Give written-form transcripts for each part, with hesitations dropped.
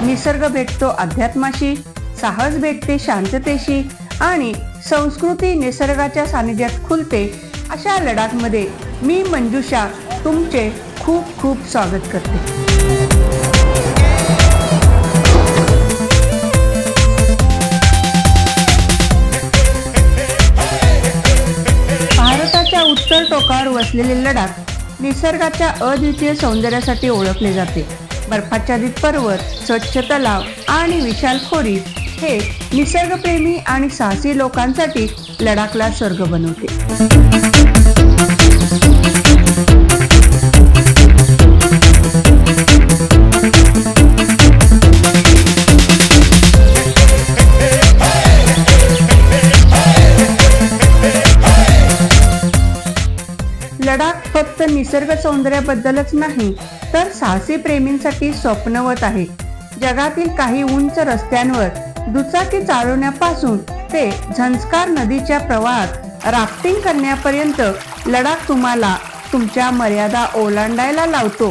निसर्ग भेटतो अध्यात्माशी, साहस भेटते शांततेशी आणि संस्कृती निसर्गाच्या सानिध्यात खुलते। अशा लडाखमध्ये मी मंजुषा तुमचे खूप खूप स्वागत करते। भारताच्या उत्तर टोकावर वसलेले लडाख निसर्गाच्या अद्वितीय सौंदर्यासाठी ओळखले जाते। बर्फाच्छादित पर्वत, स्वच्छ तलाव आणि विशाल खोरी हे निसर्गप्रेमी आणि साहसी लोकांसाठी लडाखला स्वर्ग बनवते। लडाख फक्त निसर्ग सौंदर्याबद्दलच नाही तर साहसी प्रेमींसाठी स्वप्नवत आहे। जगातील काही उंच रस्त्यांवर दुचाकी चालवण्यापासून ते झंस्कार नदीच्या प्रवाहात राफ्टिंग करण्यापर्यंत लडाख तुम्हाला तुमच्या मर्यादा ओलांडायला लावतो।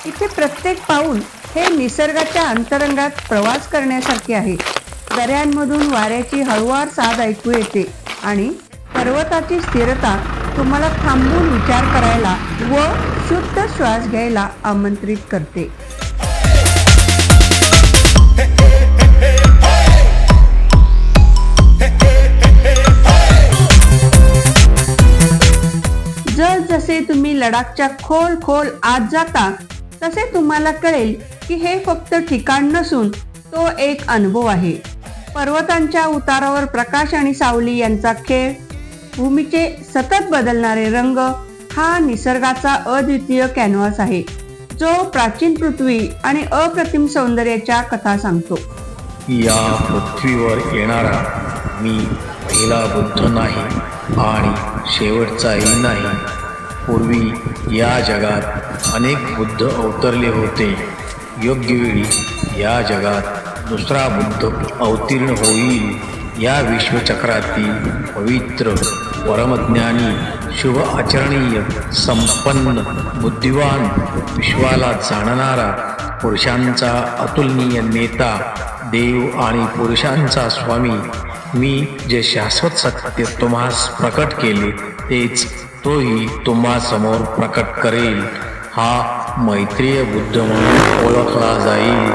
इथे प्रत्येक पाऊल हे निसर्गाच्या अंतरंगात प्रवास करण्यासारखे आहे। दऱ्यांमधून वाऱ्याची हळुवार साद ऐकू येते आणि पर्वताची स्थिरता तुम्हाला थांबून विचार करायला व शुद्ध श्वास घ्यायला आमंत्रित करते। जसे तुम्ही लडाखच्या खोल आत जाता तसे तुम्हाला कळेल की हे फक्त ठिकाण नसून तो एक अनुभव आहे। पर्वतांच्या उतारावर प्रकाश आणि सावली यांचा खेळ, भूमीचे सतत बदलणारे रंग हा निसर्गाचा अद्वितीय कॅनव्हास आहे जो प्राचीन पृथ्वी आणि अप्रतिम सौंदर्याच्या कथा सांगतो। या पृथ्वीवर येणारा मी पहिला बुद्ध नाही आणि शेवटचाही नाही। पूर्वी या जगात अनेक बुद्ध अवतरले होते। योग्य वेळी या जगात दुसरा बुद्ध अवतीर्ण होईल। या विश्वचक्रातील पवित्र, परमज्ञानी, शुभ आचरणीय, संपन्न, बुद्धिवान, विश्वाला जाणणारा, पुरुषांचा अतुलनीय नेता, देव आणि पुरुषांचा स्वामी, मी जे शाश्वत सत्य तुम्हास प्रकट केले तेच तोही तुम्हा समोर प्रकट करेल। हा मैत्रीय बुद्ध म्हणून ओळखला जाईल,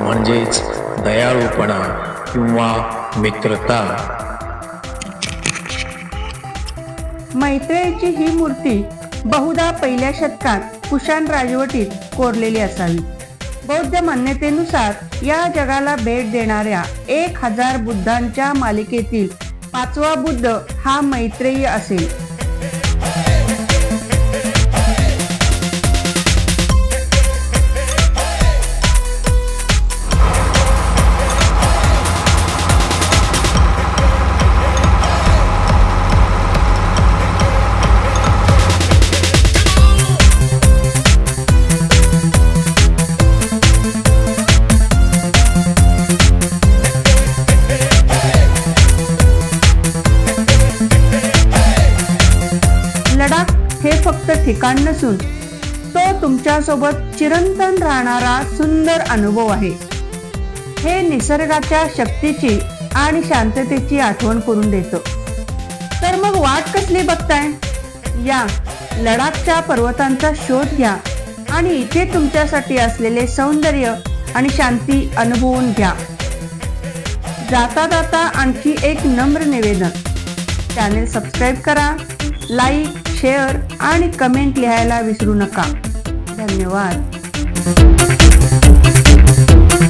म्हणजेच दयाळूपणा किंवा मित्रता। मैत्रेयीची ही मूर्ती बहुधा पहिल्या शतकात कुशाण राजवटीत कोरलेली असावी। बौद्ध मान्यतेनुसार या जगाला भेट देणाऱ्या 1000 बुद्धांच्या मालिकेतील 5वा बुद्ध हा मैत्रेयी असेल। लडाख हे फक्त ठिकाण नसून तो तुमच्या सोबत चिरंतन राहणारा सुंदर अनुभव आहे। हे निसर्गाच्या शक्तीची आणि शांततेची आठवण करून देतो। तर मग वाट कसली बघताय? या लडाखच्या पर्वतांचा शोध घ्या आणि इथे तुमच्यासाठी असलेले सौंदर्य आणि शांती अनुभवून घ्या। जाता जाता आणखी एक नम्र निवेदन, चॅनेल सबस्क्राईब करा, लाईक, शेअर आणि कमेंट लिहायला विसरू नका। धन्यवाद।